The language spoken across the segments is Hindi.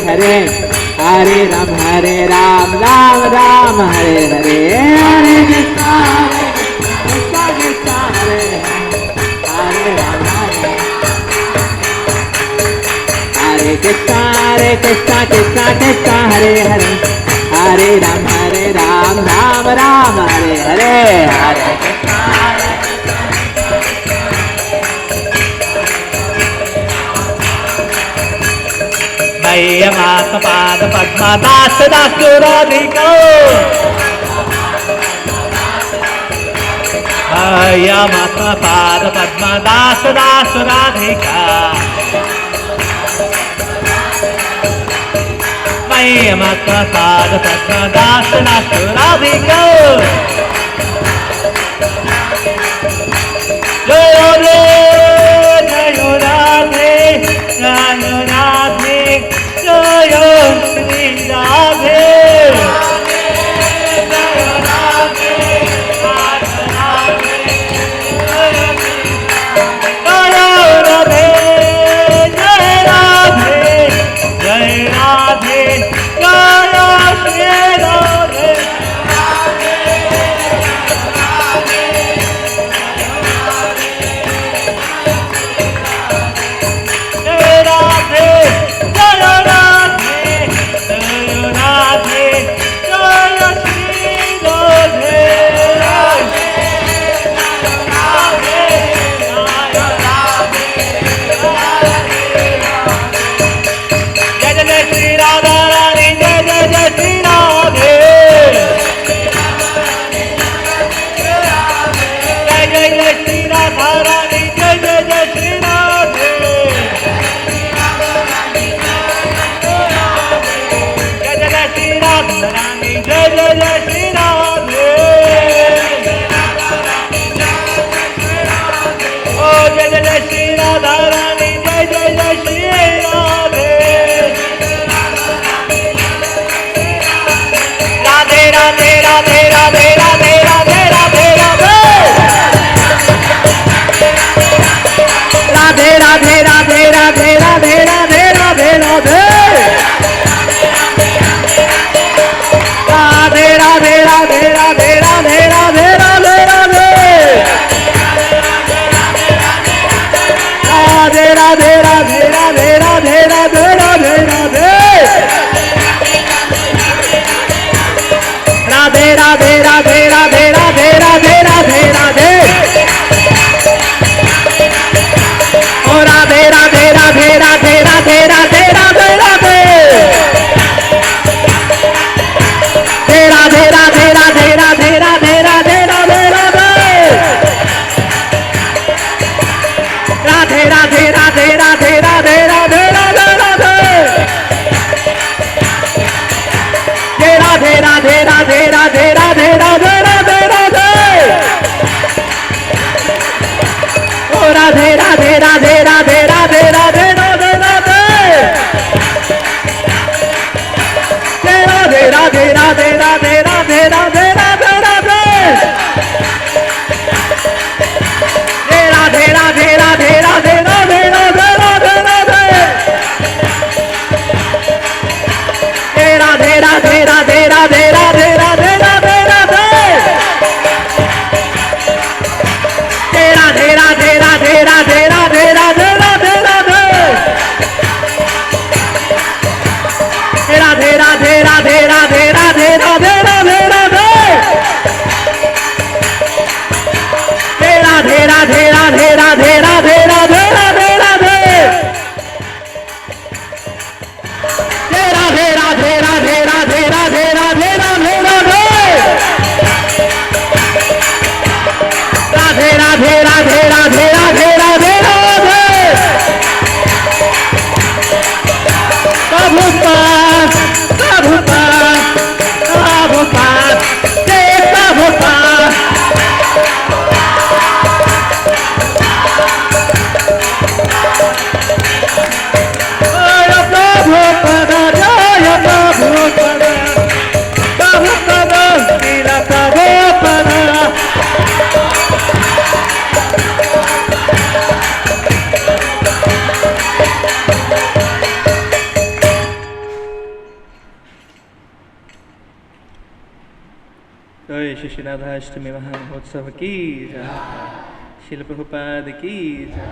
हरे, हरे राम राम राम हरे हरे, हरे कृष्णा कृष्णा हरे हरे राम हरे कृष्णा कृष्णा कृष्णा हरे हरे, हरे राम राम राम हरे हरे, हरे कृष्णा मह्य मात पाद पद्मा दास दासुराधिको, मह्य मात पाद पद्मा दास दासुराधिका, मह्य मात पाद पद्मा दास दासुराधिको, जय राधे जय राधे जय श्री राधे, जय राधे राधे राधे राधे राधे राधे राधे राधे। जय श्री श्रीनाथाष्टमी महामहोत्सव की जय। शिल प्रभुपाद की जय।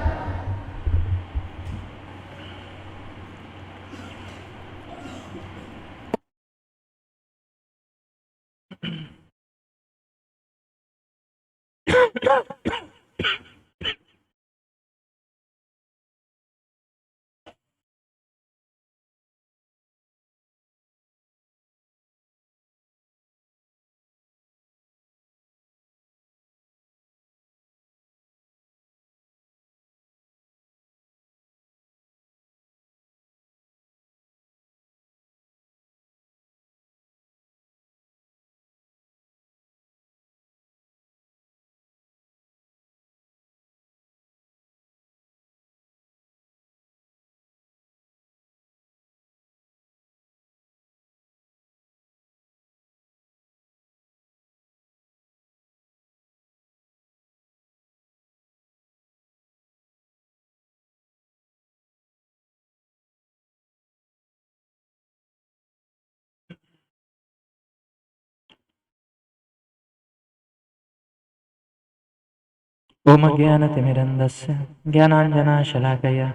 ॐ ज्ञानतिमिरन्दस्य ज्ञानाञ्जनशलाकया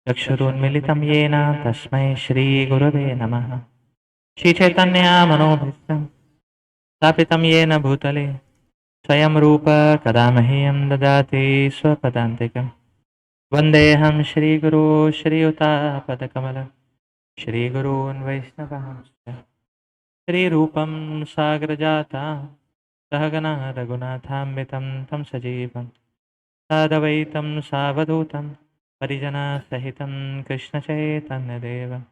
चक्षुरुन्मिलितं येन तस्मै श्रीगुरवे नमः। श्रीचैतन्यमनोभीष्टं स्थापितं येन भूतले स्वयं रूप कदा मह्यं ददाति स्वपदान्तिकं। वन्देऽहं श्रीगुरो श्रीयुतापदकमलं श्रीगुरून् वैष्णवांश्च श्रीरूपं सागरजाता सहगना रघुनाथान्वितं तं सजीवं सादवैतं सावधूतं परिजनसहितं कृष्णचैतन्यदेवं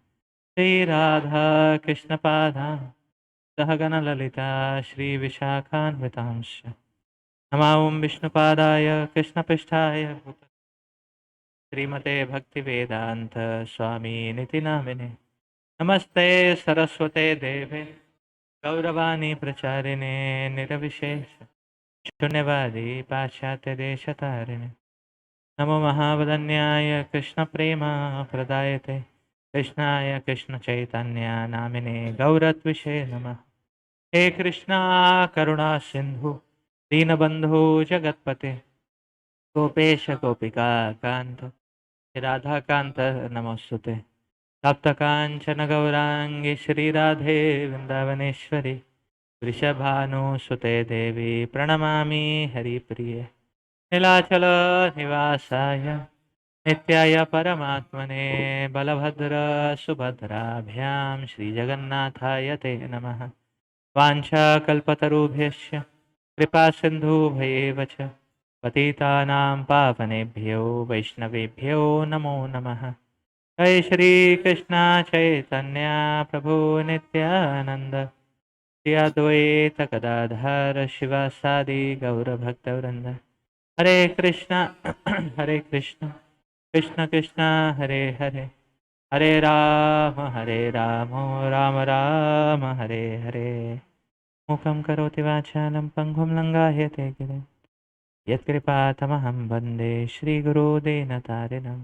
श्रीराधा कृष्णपादां सहगणललिता श्रीविशाखान्वितांश्च नमो विष्णुपादाय कृष्णपृष्ठाय श्रीमते भक्तिवेदान्त स्वामिनिति नामिने नमस्ते सरस्वते देवे गौरवाणी प्रचारिणे निर्विशेष शून्यवादी पाश्चात्यदेशतारिणे नमो महावदन्याय कृष्णप्रेमा प्रदायते कृष्णाय कृष्णचैतन्य नामिने गौरत्विषे नमः। हे कृष्णा करुणा सिंधु दीनबंधु जगत्पते गोपेश गोपिका कांत राधा कांत नमोस्तुते सप्तकांचन गौरांगी श्रीराधे वृंदावनेश्वरी वृषभानुसुते देवी प्रणमामि हरिप्रिये नीलाचल निवासाय नित्याय परमात्मने बलभद्र सुभद्राभ्यां श्रीजगन्नाथाय ते नमः। वाञ्छाकल्पतरुभ्यश्च कृपासिन्धुभ्येव च पतितानां पावनेभ्यो वैष्णवेभ्यो नमो नमः। जय श्रीकृष्ण चैतन्य प्रभु नित्यानन्द श्री अद्वैत गदाधर शिवासादि गौरभक्तवृन्द। हरे कृष्ण हरे कृष्ण कृष्ण कृष्ण हरे हरे हरे राम राम राम हरे हरे। मुखं करोति वाचालं पङ्गुं लङ्घयते गिरिं यत्कृपातमहं वन्दे श्रीगुरो दीनतारिणम्।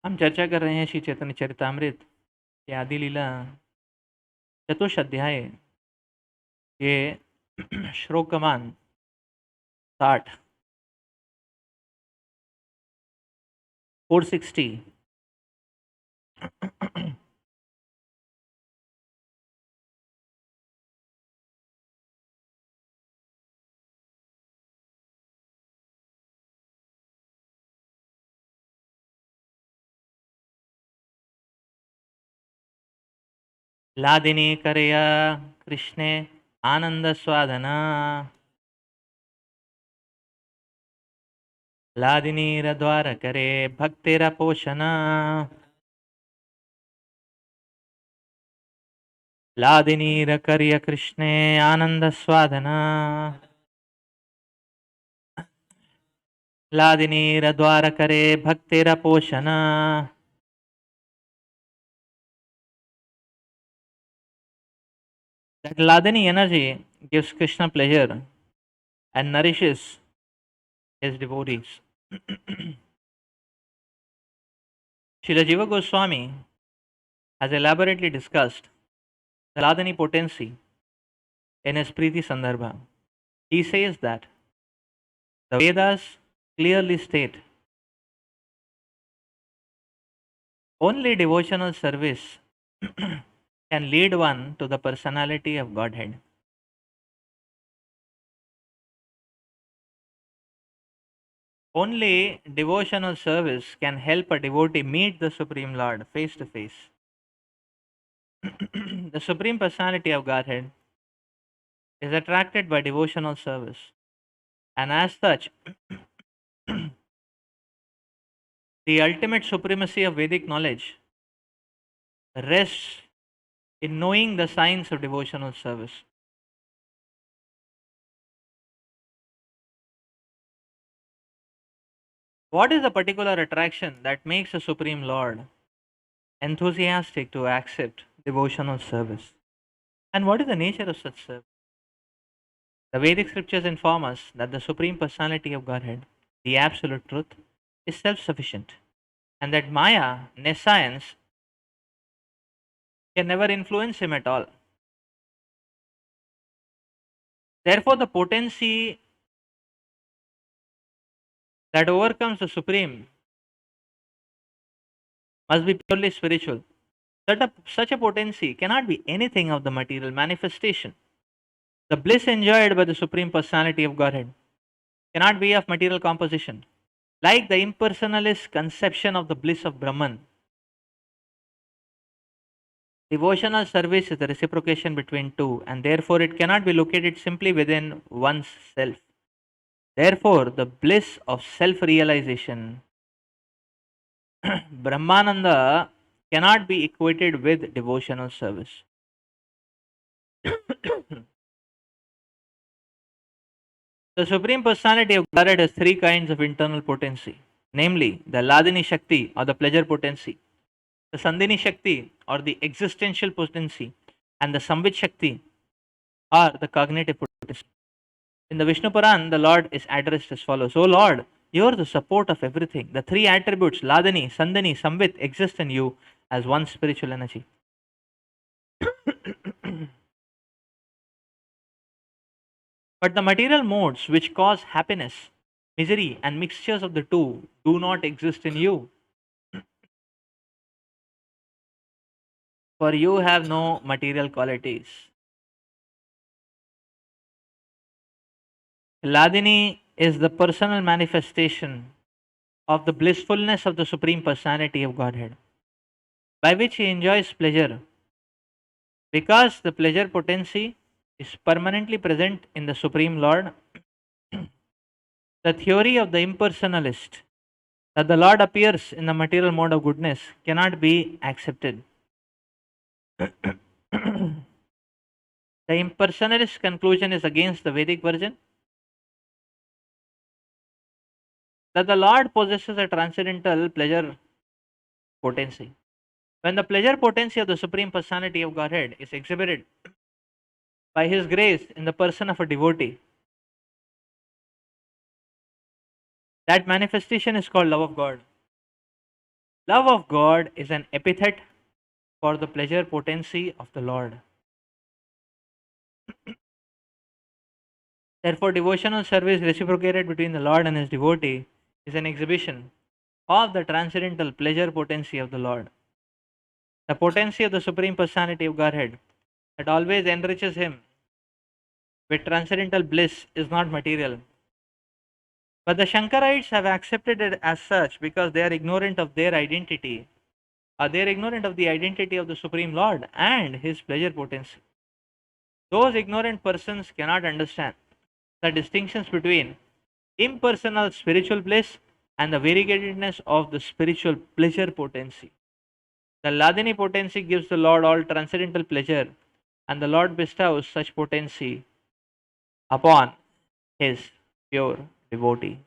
हम चर्चा कर रहे हैं श्री चैतन्य चरितामृत के आदि लीला चतुर्थ अध्याय के श्लोक क्रमांक 60 460। लादिनी करया कृष्णे आनंद स्वादना लादिनीर द्वार करे भक्तिर पोषण लादिनीर कर्य कृष्णे आनंद स्वादन लादिनीर द्वार करे भक्तिर पोषण that Ladini energy gives Krishna pleasure and nourishes his devotees. Srila Jiva Goswami has elaborately discussed the Ladini potency in his Preeti Sandarbha. He says that the Vedas clearly state only devotional service can lead one to the personality of Godhead. Only devotional service can help a devotee meet the Supreme Lord face to face. The Supreme Personality of Godhead is attracted by devotional service, and as such, the ultimate supremacy of Vedic knowledge rests in knowing the science of devotional service. What is the particular attraction that makes the Supreme Lord enthusiastic to accept devotional service? And what is the nature of such service? The Vedic scriptures inform us that the Supreme Personality of Godhead, the Absolute Truth, is self sufficient, and that Maya, nescience, can never influence him at all. Therefore, the potency that overcomes the Supreme must be purely spiritual. Such a potency cannot be anything of the material manifestation. The bliss enjoyed by the Supreme Personality of Godhead cannot be of material composition. Like the impersonalist conception of the bliss of Brahman, devotional service is the reciprocation between two, and therefore it cannot be located simply within one's self. Therefore, the bliss of self realization, Brahmananda, cannot be equated with devotional service. The Supreme Personality of Godhead has three kinds of internal potency, namely the Ladini Shakti or the pleasure potency, the Sandhini Shakti or the existential potency, and the Samvit Shakti or the cognitive potency. In the Vishnu Puran, the Lord is addressed as follows: O Lord, you are the support of everything. The three attributes, Ladini, Sandhini, Samvit, exist in you as one spiritual energy. But the material modes which cause happiness, misery, and mixtures of the two do not exist in you. For you have no material qualities. Ladini is the personal manifestation of the blissfulness of the Supreme Personality of Godhead, by which he enjoys pleasure. Because the pleasure potency is permanently present in the Supreme Lord, the theory of the impersonalist that the Lord appears in the material mode of goodness cannot be accepted. The impersonalist conclusion is against the Vedic version that the Lord possesses a transcendental pleasure potency. When the pleasure potency of the Supreme Personality of Godhead is exhibited by His grace in the person of a devotee, that manifestation is called love of God. Love of God is an epithet for the pleasure potency of the Lord. Therefore, devotional service reciprocated between the Lord and his devotee is an exhibition of the transcendental pleasure potency of the Lord. The potency of the Supreme Personality of Godhead that always enriches him with transcendental bliss is not material. But the Shankarites have accepted it as such because they are ignorant of their identity, or they are ignorant of the identity of the Supreme Lord and his pleasure potency. Those ignorant persons cannot understand the distinctions between impersonal spiritual bliss and the variegatedness of the spiritual pleasure potency. The Ladini potency gives the Lord all transcendental pleasure, and the Lord bestows such potency upon his pure devotee.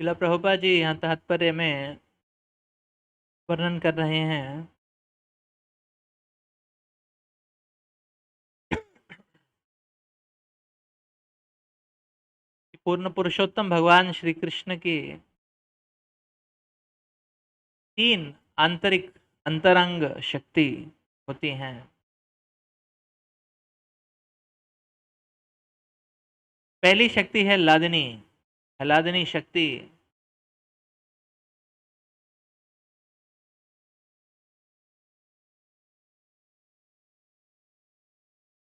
शिला प्रभुपाद जी यहाँ तात्पर्य में वर्णन कर रहे हैं कि पूर्ण पुरुषोत्तम भगवान श्री कृष्ण की 3 आंतरिक अंतरंग शक्ति होती हैं। पहली शक्ति है लादिनी शक्ति,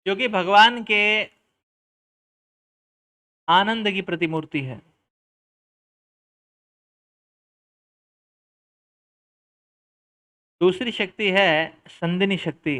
जो कि भगवान के आनंद की प्रतिमूर्ति है। दूसरी शक्ति है संदिनी शक्ति,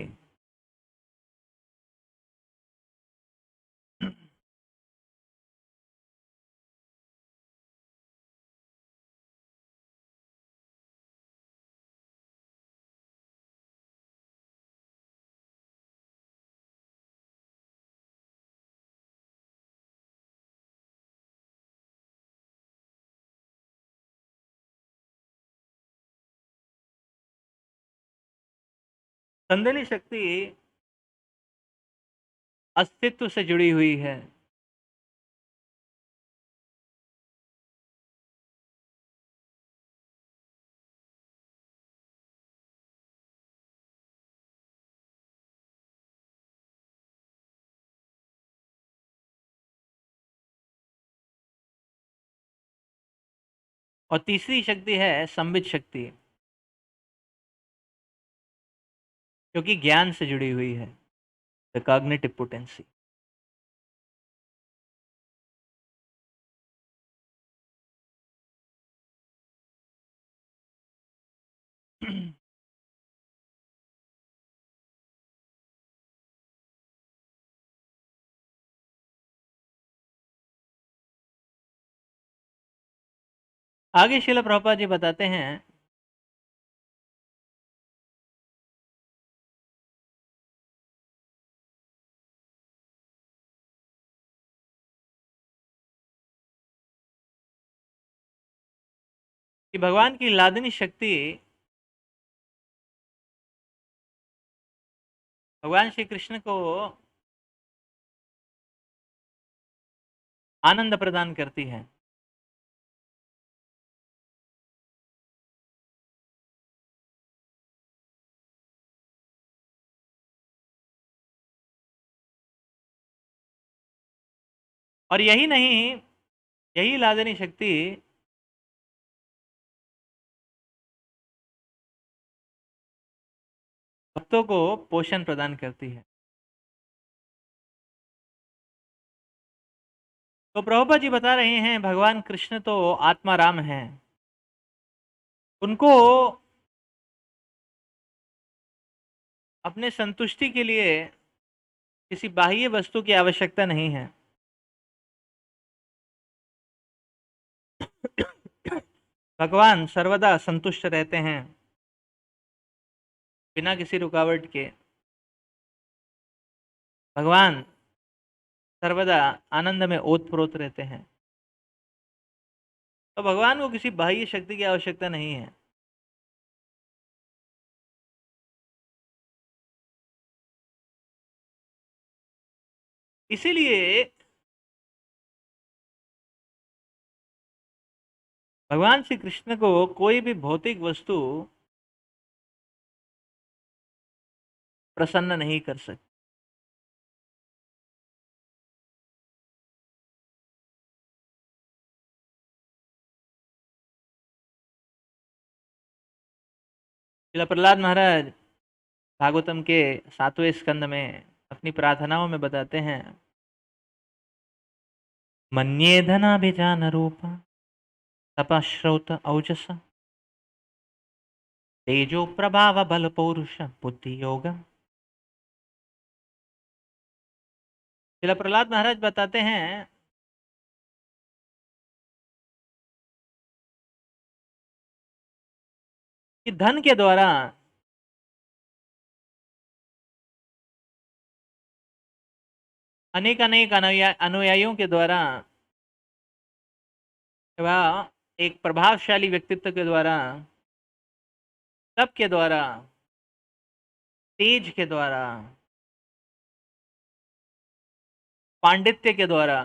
संदिनी शक्ति अस्तित्व से जुड़ी हुई है। और तीसरी शक्ति है संबित शक्ति, जो कि ज्ञान से जुड़ी हुई है, द कॉग्निटिव पोटेंसी। आगे शिला प्रभुपाद जी बताते हैं कि भगवान की लादिनी शक्ति भगवान श्री कृष्ण को आनंद प्रदान करती है। और यही नहीं, यही लादिनी शक्ति भक्तों को पोषण प्रदान करती है। तो प्रभुपाद जी बता रहे हैं भगवान कृष्ण तो आत्मा राम हैं, उनको अपने संतुष्टि के लिए किसी बाह्य वस्तु की आवश्यकता नहीं है। भगवान सर्वदा संतुष्ट रहते हैं बिना किसी रुकावट के। भगवान सर्वदा आनंद में ओतप्रोत रहते हैं, तो भगवान को किसी बाह्य शक्ति की आवश्यकता नहीं है। इसीलिए भगवान श्री कृष्ण को कोई भी भौतिक वस्तु प्रसन्न नहीं कर सकते। श्रील प्रहलाद महाराज भागवतम के 7वें स्कंद में अपनी प्रार्थनाओं में बताते हैं, मन्ये धनाभिजान रूप तपश्रौत औजस तेजो प्रभाव बल पौरुष बुद्धि योग। श्रील प्रहलाद महाराज बताते हैं कि धन के द्वारा, अनेक अनेक अनुयायियों के द्वारा, वह एक प्रभावशाली व्यक्तित्व के द्वारा, तप के द्वारा, तेज के द्वारा, पांडित्य के द्वारा,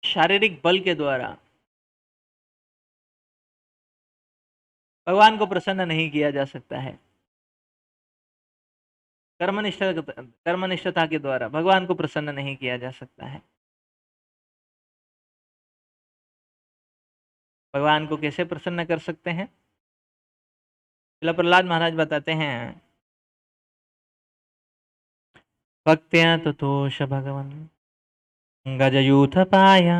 शारीरिक बल के द्वारा भगवान को प्रसन्न नहीं किया जा सकता है। कर्मनिष्ठता के द्वारा भगवान को प्रसन्न नहीं किया जा सकता है। भगवान को कैसे प्रसन्न कर सकते हैं? श्रील प्रहलाद महाराज बताते हैं, भक्त्या तुतोष भगवन गजयूथ पाया।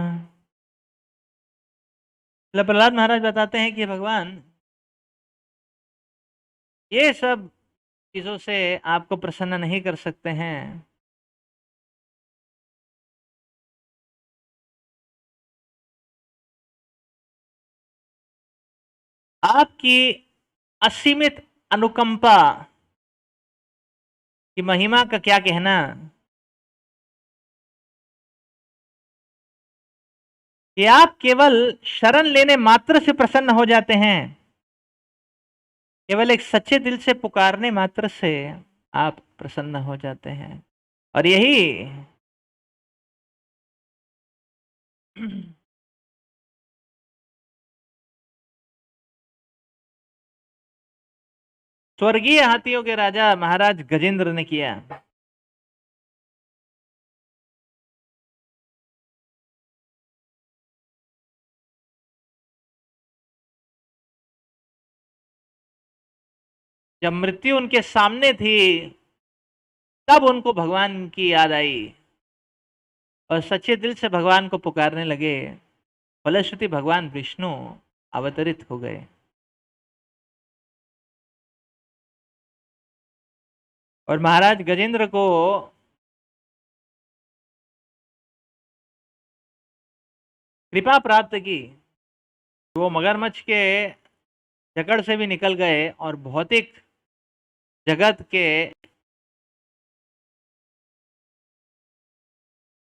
श्रील प्रहलाद महाराज बताते हैं कि भगवान ये सब चीजों से आपको प्रसन्न नहीं कर सकते हैं। आपकी असीमित अनुकंपा की महिमा का क्या कहना, कि आप केवल शरण लेने मात्र से प्रसन्न हो जाते हैं। केवल एक सच्चे दिल से पुकारने मात्र से आप प्रसन्न हो जाते हैं। और यही स्वर्गीय हाथियों के राजा महाराज गजेंद्र ने किया। जब मृत्यु उनके सामने थी, तब उनको भगवान की याद आई और सच्चे दिल से भगवान को पुकारने लगे। फलश्रुति भगवान विष्णु अवतरित हो गए। और महाराज गजेंद्र को कृपा प्राप्त की। वो मगरमच्छ के जकड़ से भी निकल गए और जगत के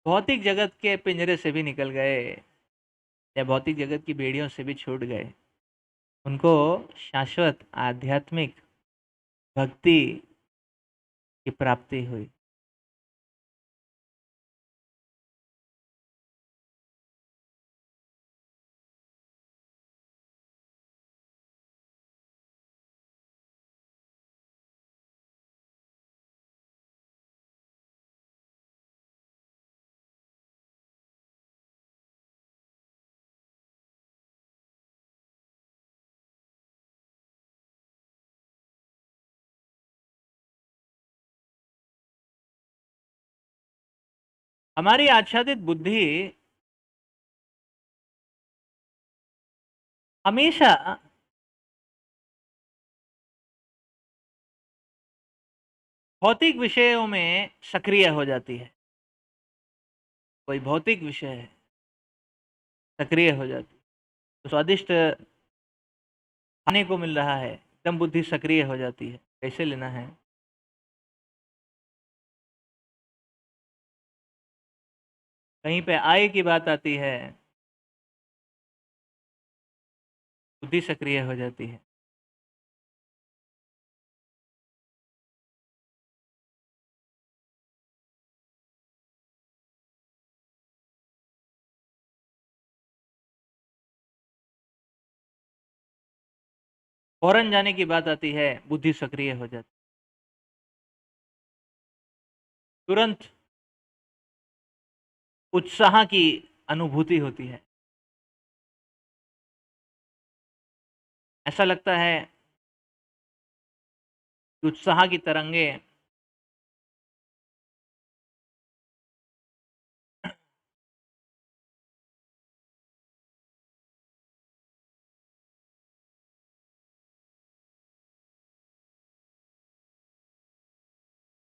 भौतिक जगत के पिंजरे से भी निकल गए, या भौतिक जगत की बेड़ियों से भी छूट गए। उनको शाश्वत आध्यात्मिक भक्ति की प्राप्ति हुई। हमारी आच्छादित बुद्धि हमेशा भौतिक विषयों में सक्रिय हो जाती है। कोई भौतिक विषय है, सक्रिय हो जाती है। तो स्वादिष्ट खाने को मिल रहा है, एकदम बुद्धि सक्रिय हो जाती है, कैसे लेना है। कहीं पे आय की बात आती है, बुद्धि सक्रिय हो जाती है। फौरन जाने की बात आती है, बुद्धि सक्रिय हो जाती, तुरंत उत्साह की अनुभूति होती है। ऐसा लगता है कि उत्साह की तरंगे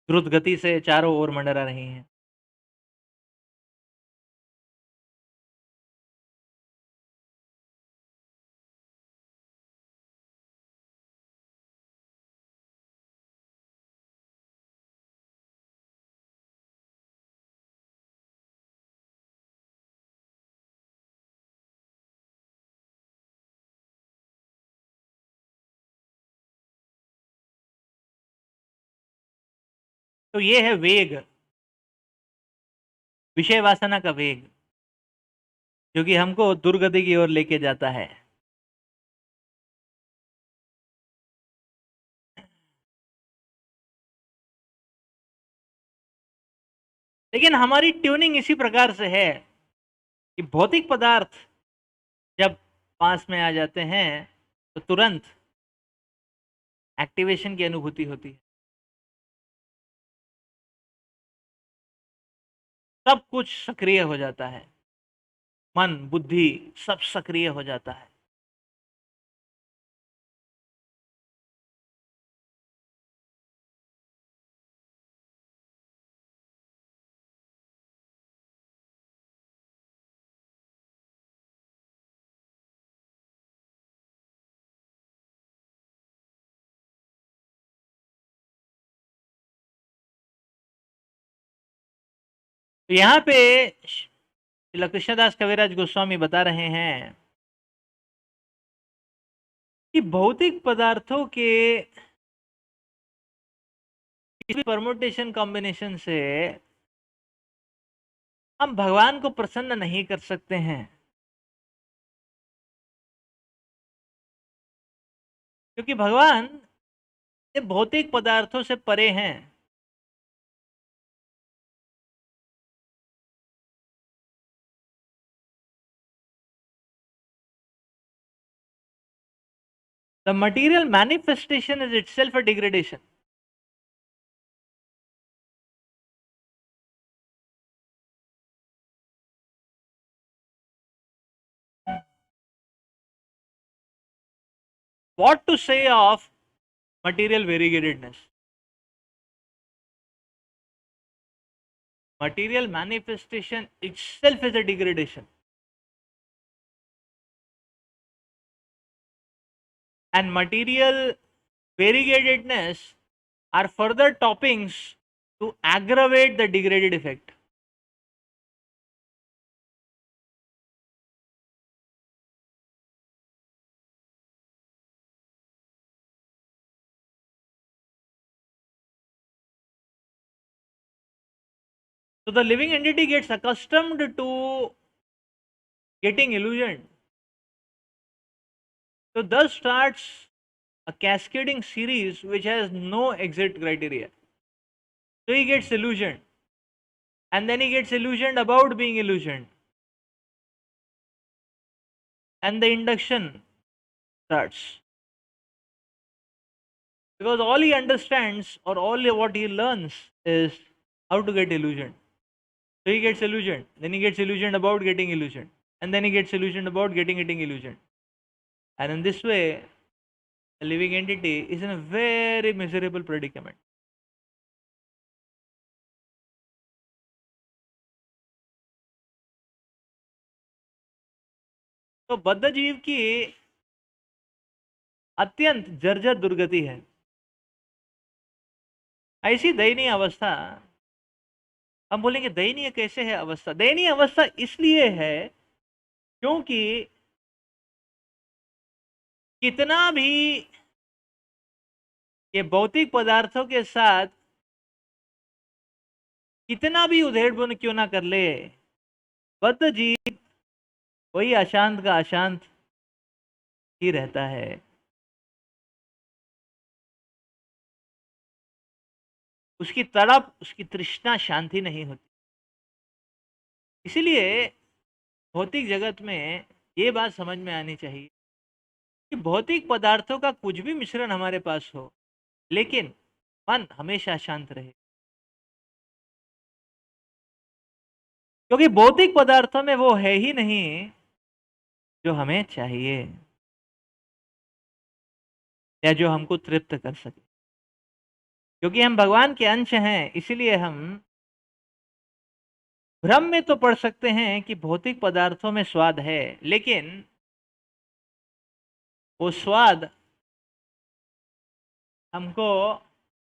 द्रुत गति से चारों ओर मंडरा रही हैं। तो ये है वेग, विषय वासना का वेग, जो कि हमको दुर्गति की ओर लेके जाता है। लेकिन हमारी ट्यूनिंग इसी प्रकार से है कि भौतिक पदार्थ जब पास में आ जाते हैं तो तुरंत एक्टिवेशन की अनुभूति होती है। सब कुछ सक्रिय हो जाता है, मन बुद्धि सब सक्रिय हो जाता है। तो यहाँ पे श्रील कृष्णदास कविराज गोस्वामी बता रहे हैं कि भौतिक पदार्थों के किसी परमुटेशन कॉम्बिनेशन से हम भगवान को प्रसन्न नहीं कर सकते हैं, क्योंकि भगवान ये भौतिक पदार्थों से परे हैं। The material manifestation is itself a degradation. What to say of material variegatedness? Material manifestation itself is a degradation. And material variegatedness are further toppings to aggravate the degraded effect. So the living entity gets accustomed to getting illusioned. So thus starts a cascading series which has no exit criteria. So he gets illusioned, and then he gets illusioned about being illusioned, and the induction starts. Because all he understands or all what he learns is how to get illusioned. So he gets illusioned, then he gets illusioned about getting illusioned, and then he gets illusioned about getting illusioned. And in this way, a living entity is in a very miserable predicament. तो बद्ध जीव की अत्यंत जर्जर दुर्गति है। ऐसी दयनीय अवस्था, हम बोलेंगे दयनीय कैसे है अवस्था? दयनीय अवस्था इसलिए है क्योंकि कितना भी ये भौतिक पदार्थों के साथ कितना भी उधेड़-बुन क्यों ना कर ले, बद्ध जीव वही अशांत का अशांत ही रहता है। उसकी तड़प, उसकी तृष्णा शांति नहीं होती। इसीलिए भौतिक जगत में ये बात समझ में आनी चाहिए कि भौतिक पदार्थों का कुछ भी मिश्रण हमारे पास हो, लेकिन मन हमेशा शांत रहे, क्योंकि भौतिक पदार्थों में वो है ही नहीं जो हमें चाहिए या जो हमको तृप्त कर सके। क्योंकि हम भगवान के अंश हैं, इसीलिए हम भ्रम में तो पड़ सकते हैं कि भौतिक पदार्थों में स्वाद है, लेकिन वो स्वाद हमको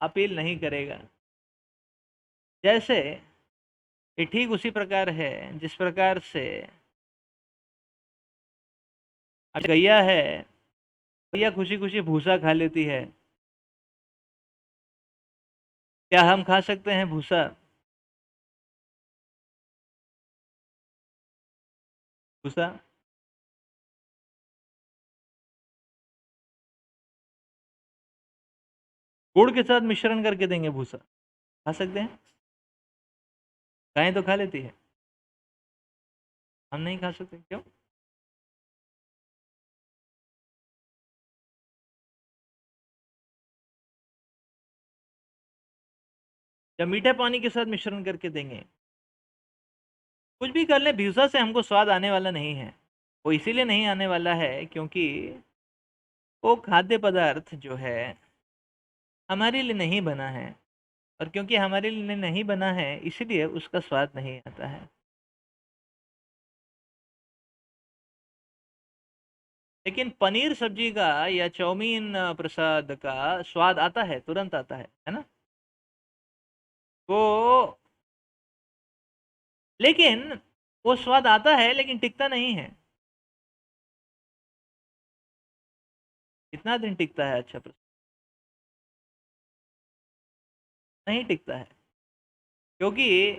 अपील नहीं करेगा। जैसे ये ठीक उसी प्रकार है जिस प्रकार से गैया है, गैया खुशी खुशी भूसा खा लेती है। क्या हम खा सकते हैं भूसा? भूसा गुड़ के साथ मिश्रण करके देंगे, भूसा खा सकते हैं? गायें तो खा लेती है, हम नहीं खा सकते, क्यों? या मीठे पानी के साथ मिश्रण करके देंगे, कुछ भी कर लें, भूसा से हमको स्वाद आने वाला नहीं है। वो इसीलिए नहीं आने वाला है क्योंकि वो खाद्य पदार्थ जो है हमारे लिए नहीं बना है, और क्योंकि हमारे लिए नहीं बना है इसलिए उसका स्वाद नहीं आता है। लेकिन पनीर सब्जी का या चाउमीन प्रसाद का स्वाद आता है, तुरंत आता है ना? वो लेकिन वो स्वाद आता है लेकिन टिकता नहीं है। कितना दिन टिकता है अच्छा प्रसाद? नहीं टिकता है, क्योंकि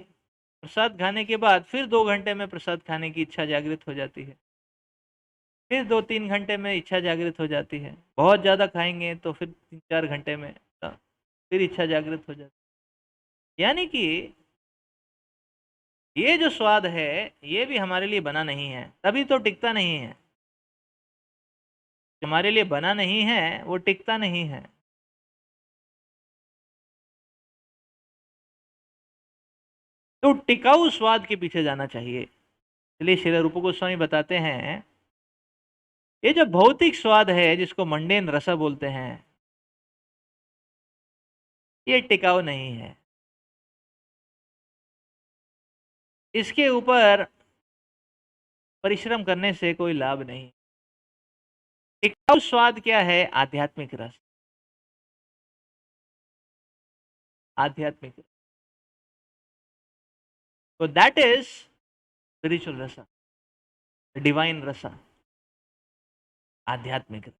प्रसाद खाने के बाद फिर 2 घंटे में प्रसाद खाने की इच्छा जागृत हो जाती है, फिर 2-3 घंटे में इच्छा जागृत हो जाती है, बहुत ज़्यादा खाएंगे तो फिर 3-4 घंटे में फिर इच्छा जागृत हो जाती है। यानी कि ये जो स्वाद है ये भी हमारे लिए बना नहीं है, तभी तो टिकता नहीं है। जो हमारे लिए बना नहीं है वो टिकता नहीं है। तो टिकाऊ स्वाद के पीछे जाना चाहिए। इसलिए श्री रूप गोस्वामी बताते हैं ये जो भौतिक स्वाद है जिसको मंडेन रसा बोलते हैं, ये टिकाऊ नहीं है। इसके ऊपर परिश्रम करने से कोई लाभ नहीं। टिकाऊ स्वाद क्या है? आध्यात्मिक रस। आध्यात्मिक रस, तो दैट इज स्पिरिचुअल रसा, डिवाइन रसा, आध्यात्मिक रस,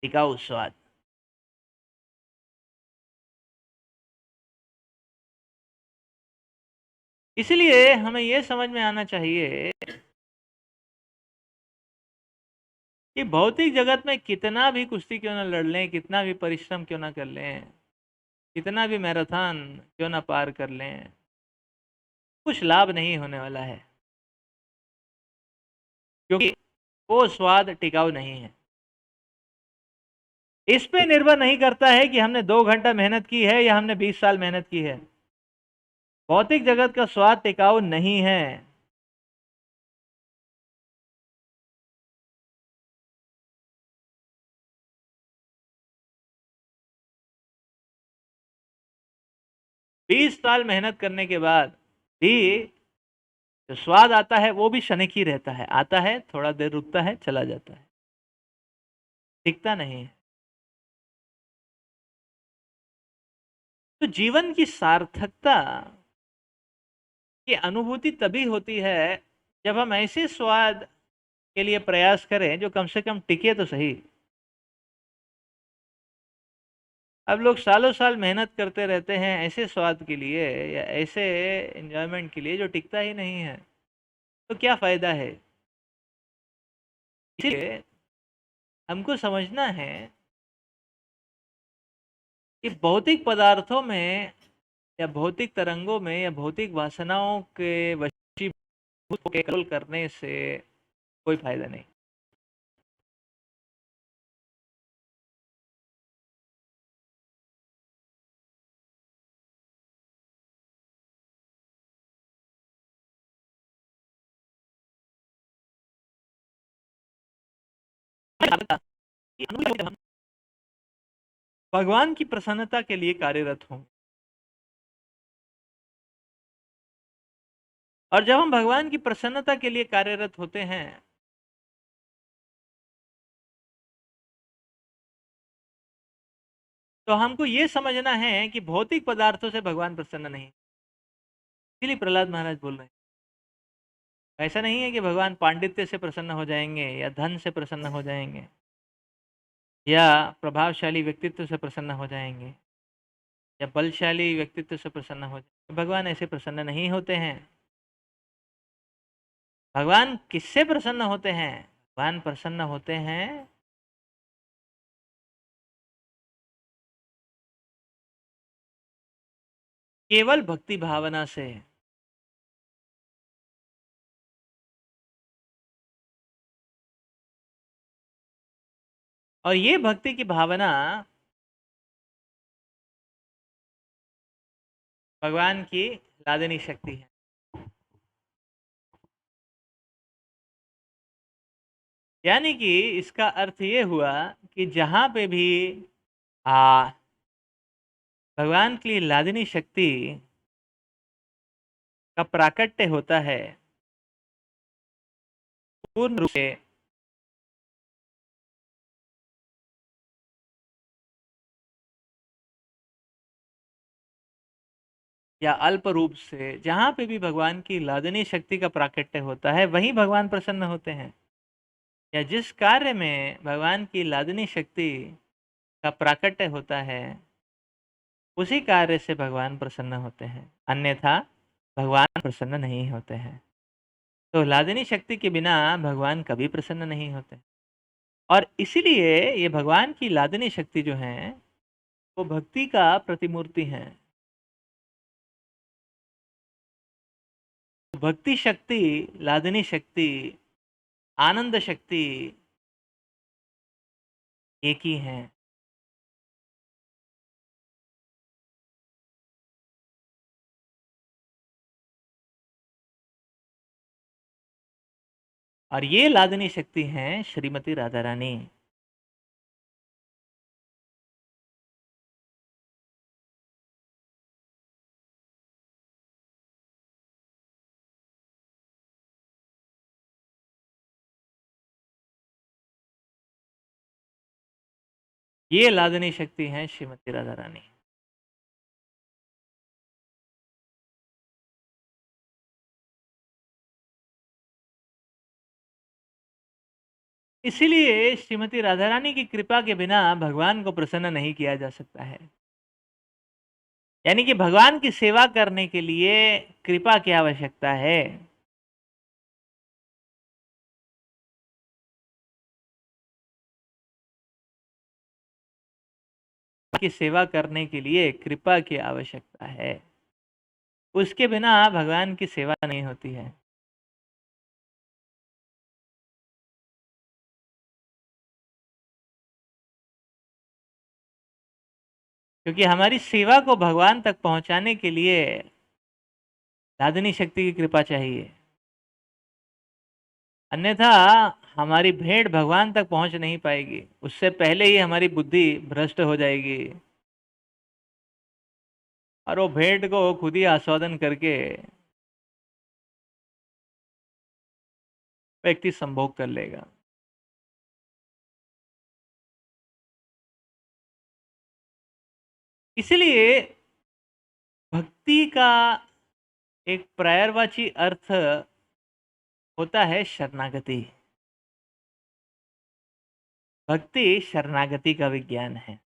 टिकाऊ स्वाद। इसलिए हमें यह समझ में आना चाहिए कि भौतिक जगत में कितना भी कुश्ती क्यों ना लड़ लें, कितना भी परिश्रम क्यों ना कर लें, कितना भी मैराथन क्यों ना पार कर लें, कुछ लाभ नहीं होने वाला है, क्योंकि वो स्वाद टिकाऊ नहीं है। इस पे निर्भर नहीं करता है कि हमने 2 घंटा मेहनत की है या हमने 20 साल मेहनत की है। भौतिक जगत का स्वाद टिकाऊ नहीं है। 20 साल मेहनत करने के बाद भी जो स्वाद आता है वो भी क्षणिक ही रहता है, आता है थोड़ा देर रुकता है चला जाता है, टिकता नहीं है। तो जीवन की सार्थकता की अनुभूति तभी होती है जब हम ऐसे स्वाद के लिए प्रयास करें जो कम से कम टिके तो सही। अब लोग सालों साल मेहनत करते रहते हैं ऐसे स्वाद के लिए या ऐसे एंजॉयमेंट के लिए जो टिकता ही नहीं है, तो क्या फायदा है? इसलिए हमको समझना है कि भौतिक पदार्थों में या भौतिक तरंगों में या भौतिक वासनाओं के वशीभूत होके कंट्रोल करने से कोई फायदा नहीं। भगवान की प्रसन्नता के लिए कार्यरत हों, और जब हम भगवान की प्रसन्नता के लिए कार्यरत होते हैं तो हमको ये समझना है कि भौतिक पदार्थों से भगवान प्रसन्न नहीं। इसलिए प्रहलाद महाराज बोल रहे हैं, ऐसा नहीं है कि भगवान पांडित्य से प्रसन्न हो जाएंगे या धन से प्रसन्न हो जाएंगे या प्रभावशाली व्यक्तित्व से प्रसन्न हो जाएंगे या बलशाली व्यक्तित्व से प्रसन्न हो जाएंगे। भगवान ऐसे प्रसन्न नहीं होते हैं। भगवान किससे प्रसन्न होते हैं? भगवान प्रसन्न होते हैं केवल भक्ति भावना से। और ये भक्ति की भावना भगवान की लादनी शक्ति है। यानी कि इसका अर्थ ये हुआ कि जहां पे भी आ भगवान की लादनी शक्ति का प्राकट्य होता है, पूर्ण रूप से या अल्प रूप से, जहां पे भी भगवान की लादनी शक्ति का प्राकट्य होता है वहीं भगवान प्रसन्न होते हैं। या जिस कार्य में भगवान की लादनी शक्ति का प्राकट्य होता है उसी कार्य से भगवान प्रसन्न होते हैं, अन्यथा भगवान प्रसन्न नहीं होते हैं। तो लादनी शक्ति के बिना भगवान कभी प्रसन्न नहीं होते। और इसीलिए ये भगवान की लादनी शक्ति जो है वो भक्ति का प्रतिमूर्ति है। भक्ति शक्ति, लादनी शक्ति, आनंद शक्ति एक ही है। और ये लादनी शक्ति हैं श्रीमती राधा रानी। ये लादनी शक्ति हैं श्रीमती राधा रानी। इसीलिए श्रीमती राधा रानी की कृपा के बिना भगवान को प्रसन्न नहीं किया जा सकता है। यानी कि भगवान की सेवा करने के लिए कृपा की आवश्यकता है। की सेवा करने के लिए कृपा की आवश्यकता है, उसके बिना भगवान की सेवा नहीं होती है। क्योंकि हमारी सेवा को भगवान तक पहुंचाने के लिए लादनी शक्ति की कृपा चाहिए, अन्यथा हमारी भेंट भगवान तक पहुंच नहीं पाएगी। उससे पहले ही हमारी बुद्धि भ्रष्ट हो जाएगी और वो भेंट को खुद ही आस्वादन करके व्यक्ति संभोग कर लेगा। इसलिए भक्ति का एक पर्यायवाची अर्थ होता है शरणागति। भक्ति शरणागति का विज्ञान है।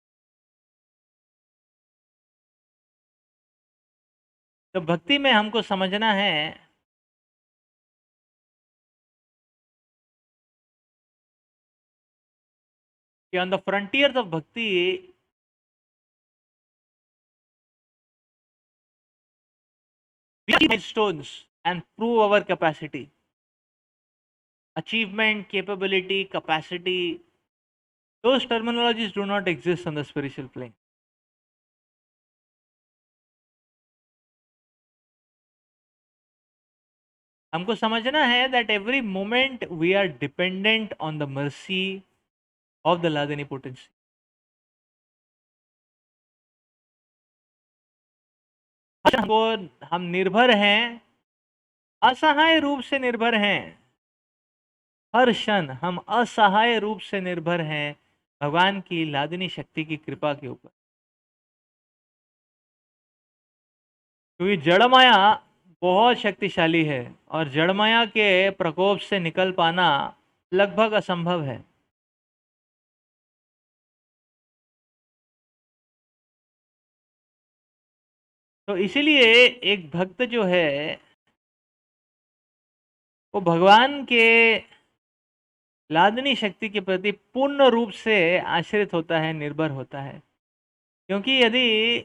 तो भक्ति में हमको समझना है कि ऑन द फ्रंटियर्स ऑफ भक्ति milestones and prove our capacity. Achievement, capability, capacity, those terminologies do not exist on the spiritual plane. हमको समझना है that every moment we are dependent on the mercy of the Ladini potency. हम निर्भर हैं, असहाय रूप से निर्भर हैं, हर क्षण हम असहाय रूप से निर्भर हैं भगवान की लादिनी शक्ति की कृपा के ऊपर। क्योंकि जड़ माया बहुत शक्तिशाली है और जड़ माया के प्रकोप से निकल पाना लगभग असंभव है। तो इसीलिए एक भक्त जो है वो भगवान के लादनी शक्ति के प्रति पूर्ण रूप से आश्रित होता है, निर्भर होता है। क्योंकि यदि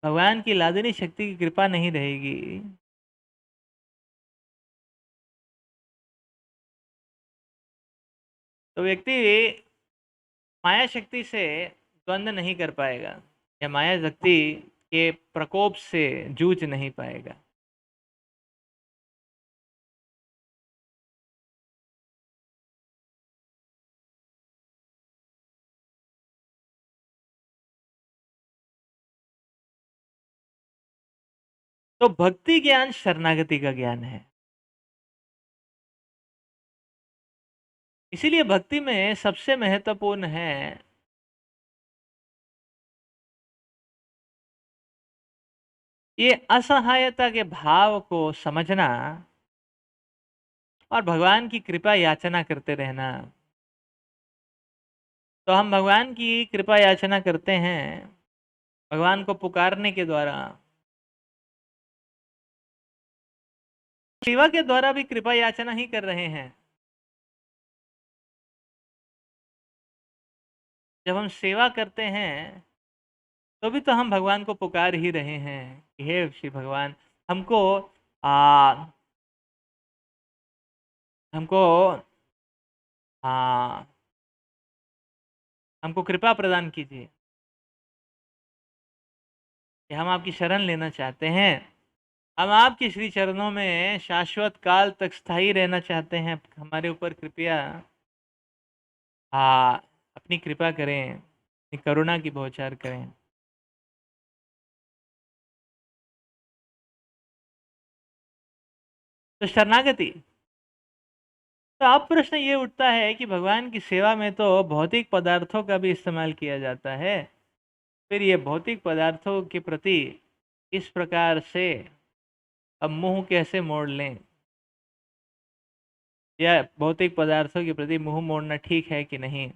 भगवान की लादनी शक्ति की कृपा नहीं रहेगी तो व्यक्ति माया शक्ति से द्वंद्व नहीं कर पाएगा या माया शक्ति के प्रकोप से जूझ नहीं पाएगा। तो भक्ति ज्ञान शरणागति का ज्ञान है। इसीलिए भक्ति में सबसे महत्वपूर्ण है ये असहायता के भाव को समझना और भगवान की कृपा याचना करते रहना। तो हम भगवान की कृपा याचना करते हैं भगवान को पुकारने के द्वारा, सेवा के द्वारा भी कृपा याचना ही कर रहे हैं। जब हम सेवा करते हैं तो भी तो हम भगवान को पुकार ही रहे हैं कि हे श्री भगवान हमको आ, हमको आ, हमको कृपा प्रदान कीजिए कि हम आपकी शरण लेना चाहते हैं। हम आपके श्री चरणों में शाश्वत काल तक स्थायी रहना चाहते हैं। हमारे ऊपर कृपया अपनी कृपा करें, अपनी करुणा की बौछार करें। तो शरणागति, तो अब प्रश्न ये उठता है कि भगवान की सेवा में तो भौतिक पदार्थों का भी इस्तेमाल किया जाता है, फिर ये भौतिक पदार्थों के प्रति इस प्रकार से अब मुंह कैसे मोड़ लें, या भौतिक पदार्थों के प्रति मुंह मोड़ना ठीक है कि नहीं।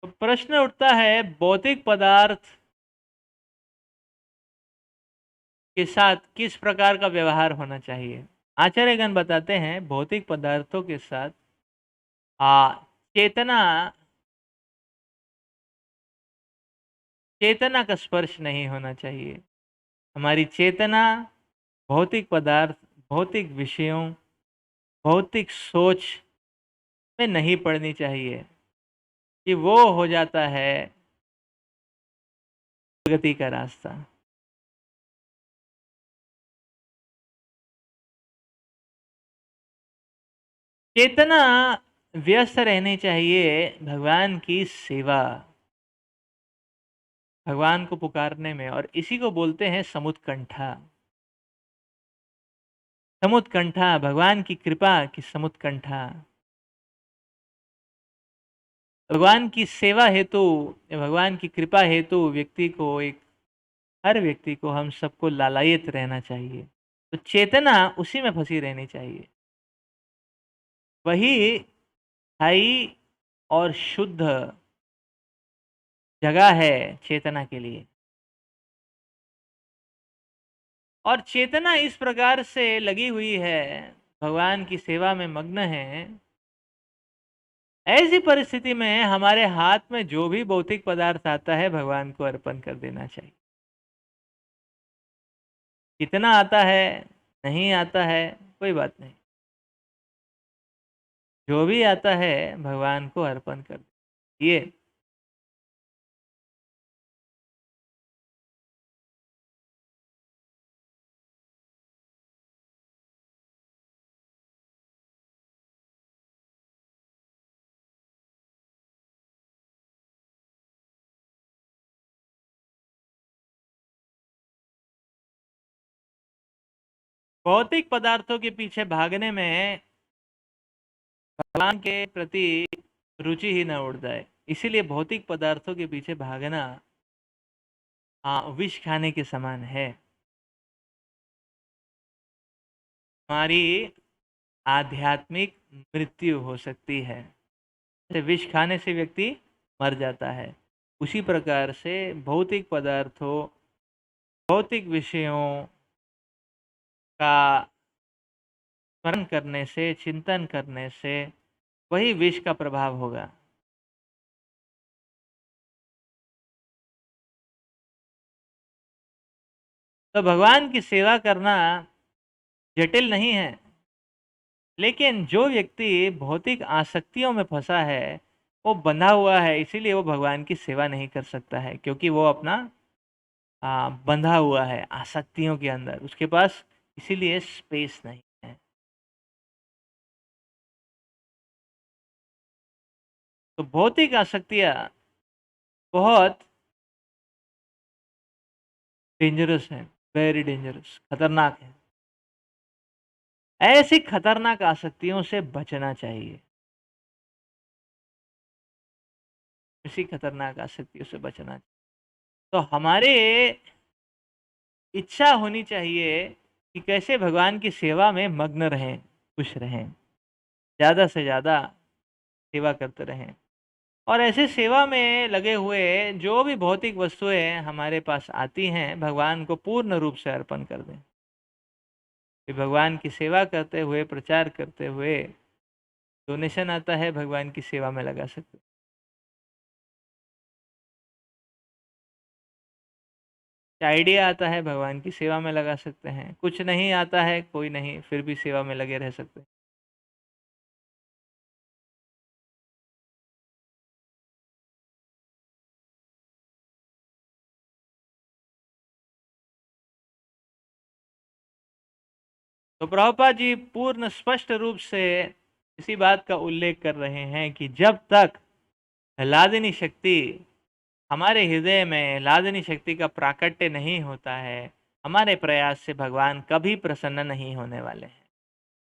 तो प्रश्न उठता है भौतिक पदार्थ के साथ किस प्रकार का व्यवहार होना चाहिए। आचार्यगण बताते हैं भौतिक पदार्थों के साथ चेतना चेतना का स्पर्श नहीं होना चाहिए। हमारी चेतना भौतिक पदार्थ, भौतिक विषयों, भौतिक सोच में नहीं पड़नी चाहिए कि वो हो जाता है प्रगति का रास्ता। चेतना व्यस्त रहनी चाहिए भगवान की सेवा, भगवान को पुकारने में, और इसी को बोलते हैं समुत्कंठा। समुत्कंठा, भगवान की कृपा की समुत्कंठा। भगवान की सेवा हेतु, भगवान की कृपा हेतु व्यक्ति को, एक हर व्यक्ति को, हम सबको लालायित रहना चाहिए। तो चेतना उसी में फंसी रहनी चाहिए, वही स्थायी और शुद्ध जगह है चेतना के लिए। और चेतना इस प्रकार से लगी हुई है, भगवान की सेवा में मग्न है। ऐसी परिस्थिति में हमारे हाथ में जो भी भौतिक पदार्थ आता है भगवान को अर्पण कर देना चाहिए। कितना आता है, नहीं आता है, कोई बात नहीं, जो भी आता है भगवान को अर्पण कर दीजिए। भौतिक पदार्थों के पीछे भागने में भगवान के प्रति रुचि ही न उड़ जाए, इसीलिए भौतिक पदार्थों के पीछे भागना विष खाने के समान है। हमारी आध्यात्मिक मृत्यु हो सकती है। जैसे विष खाने से व्यक्ति मर जाता है, उसी प्रकार से भौतिक पदार्थों, भौतिक विषयों का स्मरण करने से, चिंतन करने से वही विष का प्रभाव होगा। तो भगवान की सेवा करना जटिल नहीं है, लेकिन जो व्यक्ति भौतिक आसक्तियों में फंसा है, वो बंधा हुआ है, इसीलिए वो भगवान की सेवा नहीं कर सकता है, क्योंकि वो अपना बंधा हुआ है आसक्तियों के अंदर, उसके पास इसीलिए स्पेस नहीं है। तो भौतिक आसक्तियां बहुत डेंजरस है, वेरी डेंजरस, खतरनाक है। ऐसी खतरनाक आसक्तियों से बचना चाहिए, ऐसी खतरनाक आसक्तियों से बचना चाहिए। तो हमारे इच्छा होनी चाहिए कि कैसे भगवान की सेवा में मग्न रहें, खुश रहें, ज़्यादा से ज़्यादा सेवा करते रहें। और ऐसे सेवा में लगे हुए जो भी भौतिक वस्तुएं हमारे पास आती हैं, भगवान को पूर्ण रूप से अर्पण कर दें। कि भगवान की सेवा करते हुए, प्रचार करते हुए डोनेशन आता है, भगवान की सेवा में लगा सकते हैं। आइडिया आता है, भगवान की सेवा में लगा सकते हैं। कुछ नहीं आता है, कोई नहीं, फिर भी सेवा में लगे रह सकते हैं। तो प्रभुपाद जी पूर्ण स्पष्ट रूप से इसी बात का उल्लेख कर रहे हैं कि जब तक लादिनी शक्ति हमारे हृदय में, लादिनी शक्ति का प्राकट्य नहीं होता है, हमारे प्रयास से भगवान कभी प्रसन्न नहीं होने वाले हैं।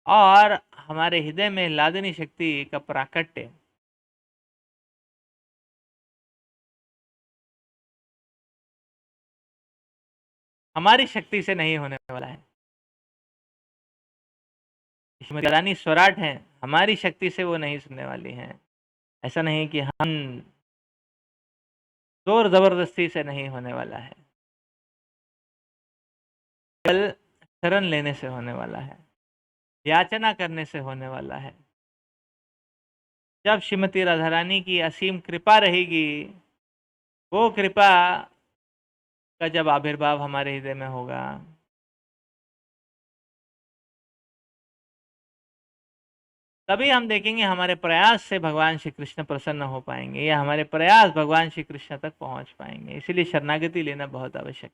और हमारे हृदय में लादिनी शक्ति का प्राकट्य हमारी शक्ति से नहीं होने वाला है। श्रीमती रानी स्वराट हैं, हमारी शक्ति से वो नहीं सुनने वाली हैं। ऐसा नहीं कि हम जोर जबरदस्ती से नहीं होने वाला है, कल शरण लेने से होने वाला है, याचना करने से होने वाला है। जब श्रीमती राधा रानी की असीम कृपा रहेगी, वो कृपा का जब आविर्भाव हमारे हृदय में होगा, तभी हम देखेंगे हमारे प्रयास से भगवान श्री कृष्ण प्रसन्न हो पाएंगे, या हमारे प्रयास भगवान श्री कृष्ण तक पहुंच पाएंगे। इसीलिए शरणागति लेना बहुत आवश्यक है।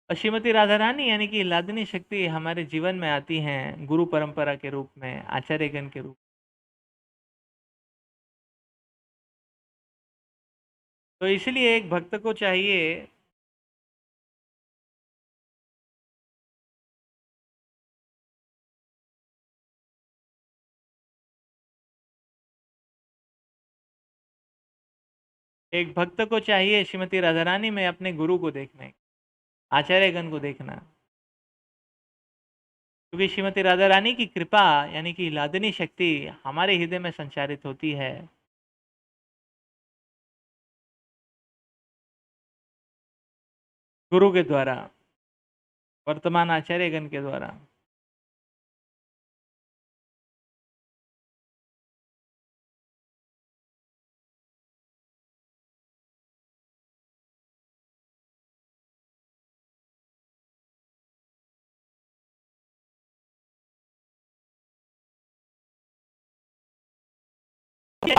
और श्रीमती राधा रानी यानी कि लादिनी शक्ति हमारे जीवन में आती हैं गुरु परंपरा के रूप में, आचार्यगण के रूप। तो इसलिए एक भक्त को चाहिए श्रीमती राधा रानी में अपने गुरु को देखने, आचार्यगण को देखना, क्योंकि श्रीमती राधा रानी की कृपा यानी कि लादिनी शक्ति हमारे हृदय में संचारित होती है। गुरु के द्वारा, वर्तमान आचार्यगण के द्वारा।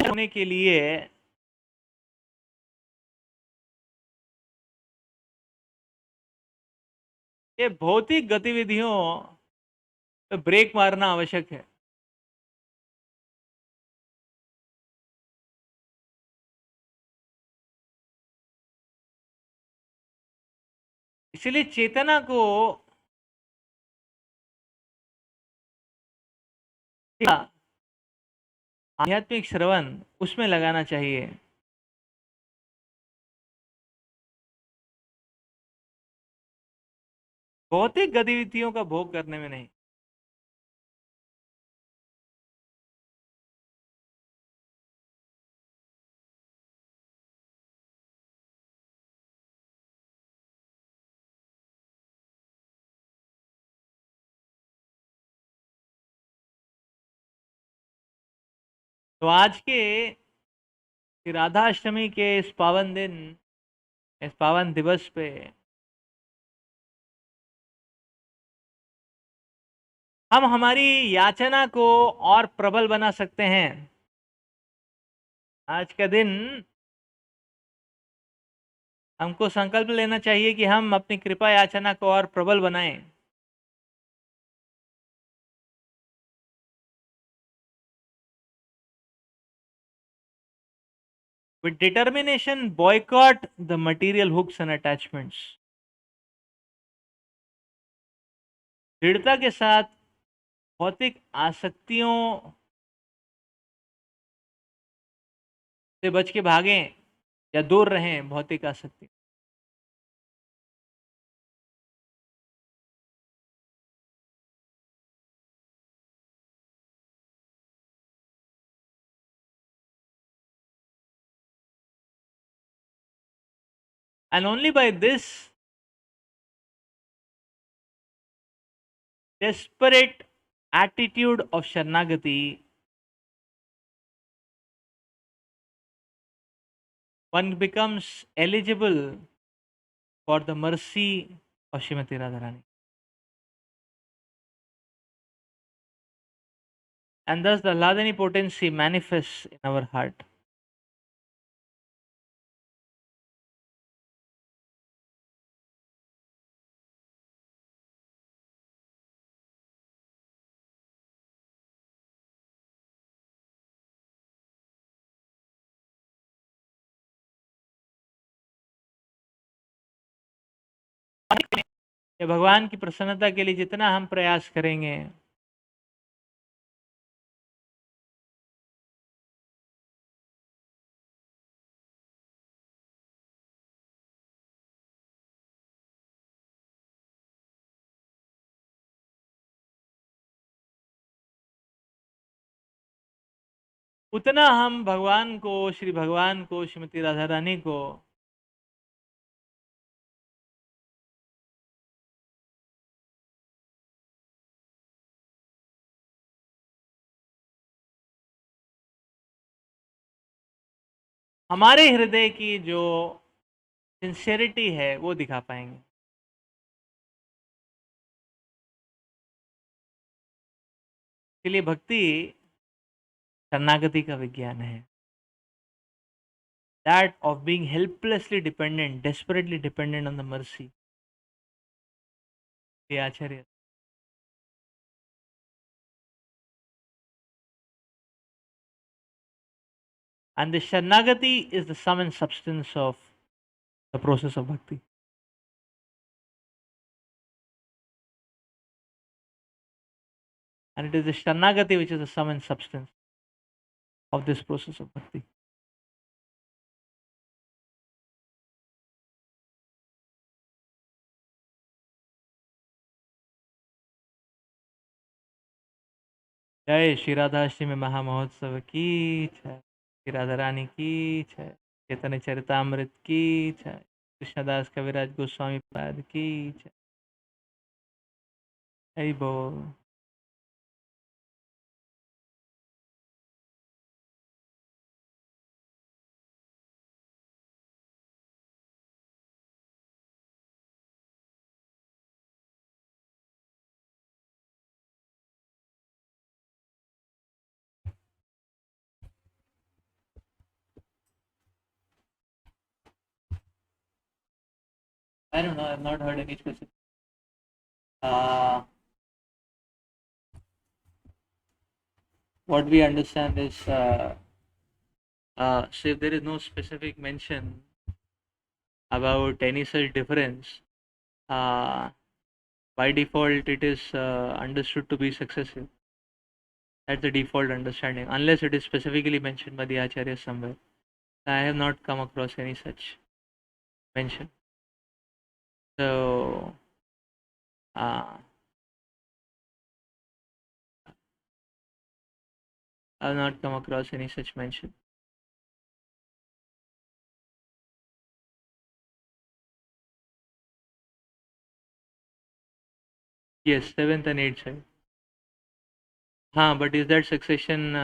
होने के लिए ये भौतिक गतिविधियों पे ब्रेक मारना आवश्यक है। इसलिए चेतना को आध्यात्मिक श्रवण उसमें लगाना चाहिए। भौतिक गतिविधियों का भोग करने में नहीं। तो आज के राधाष्टमी के इस पावन दिन, इस पावन दिवस पे हम हमारी याचना को और प्रबल बना सकते हैं। आज का दिन हमको संकल्प लेना चाहिए कि हम अपनी कृपा याचना को और प्रबल बनाएं। With determination, boycott the material hooks and attachments. दृढ़ता के साथ भौतिक आसक्तियों से बच के भागें या दूर रहें भौतिक आसक्ति। And only by this desperate attitude of Sharanagati, one becomes eligible for the mercy of Srimati Radharani. And thus the Hladani potency manifests in our heart. ये भगवान की प्रसन्नता के लिए जितना हम प्रयास करेंगे, उतना हम भगवान को, श्री भगवान को, श्रीमती राधा रानी को हमारे हृदय की जो सिंसियरिटी है वो दिखा पाएंगे। इसलिए भक्ति शरणागति का विज्ञान है। That of being helplessly dependent, desperately dependent on the mercy. ये आचार्य। And the Sharanagati is the sum and substance of the process of bhakti. And it is the Sharanagati which is the sum and substance of this process of bhakti. जय श्री राधाष्टमी महामहोत्सव की जय, श्री राधा रानी की जय, चैतन्य चरितामृत की जय, कृष्णदास कविराज गोस्वामी पाद की जय। हरि बोल। I don't know. I've not heard any specific. What we understand is, so if there is no specific mention about any such difference, uh, by default it is understood to be successive. That's the default understanding, unless it is specifically mentioned by the Acharya somewhere. I have not come across any such mention. So, I have not come across any such mention. Yes, 7th and 8th side. But is that succession?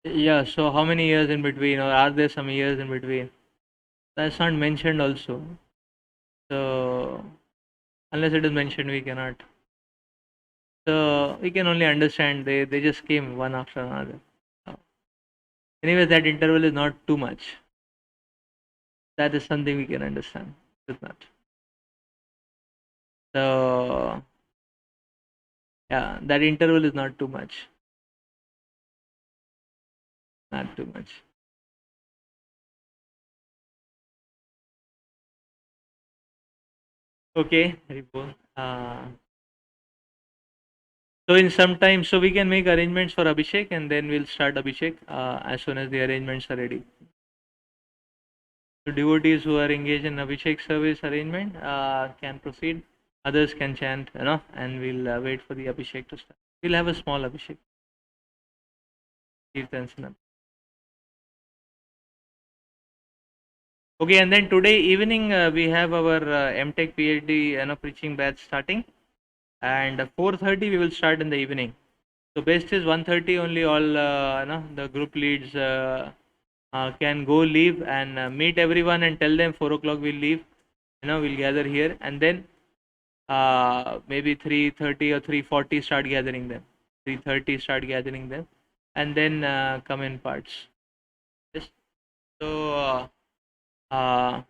Yeah, so how many years in between, or are there some years in between? That's not mentioned also. So, unless it is mentioned, we cannot. So, we can only understand they just came one after another. So, anyway, that interval is not too much. That is something we can understand. It's not. So, yeah, that interval is not too much. Not too much. Okay, Haribol. So in some time, so we can make arrangements for Abhishek, and then we'll start Abhishek as soon as the arrangements are ready. So devotees who are engaged in Abhishek service arrangement can proceed. Others can chant, and we'll wait for the Abhishek to start. We'll have a small Abhishek. Kirtan. Okay, and then today evening we have our MTech PhD preaching batch starting, and 4:30 we will start in the evening. So best is 1:30 only. All the group leads can go leave and meet everyone and tell them 4 o'clock we'll leave. We'll gather here, and then maybe 3:30 or 3:40 start gathering them. 3:30 start gathering them, and then come in parts. Yes. So. Uh,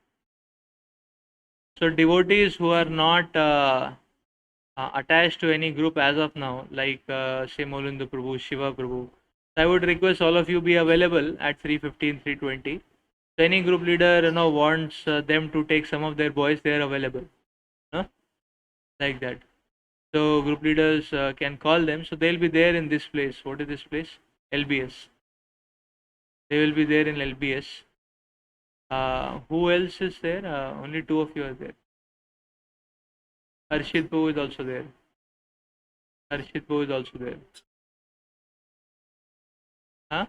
so devotees who are not attached to any group as of now, like say Molindu Prabhu, Shiva Prabhu, I would request all of you be available at 3:15, 3:20. So any group leader wants them to take some of their boys, they are available, like that. So group leaders can call them. So they'll be there in this place. What is this place? LBS. They will be there in LBS. Who else is there? Only two of you are there. Harshit Prabhu is also there. Harshit Prabhu is also there. Huh?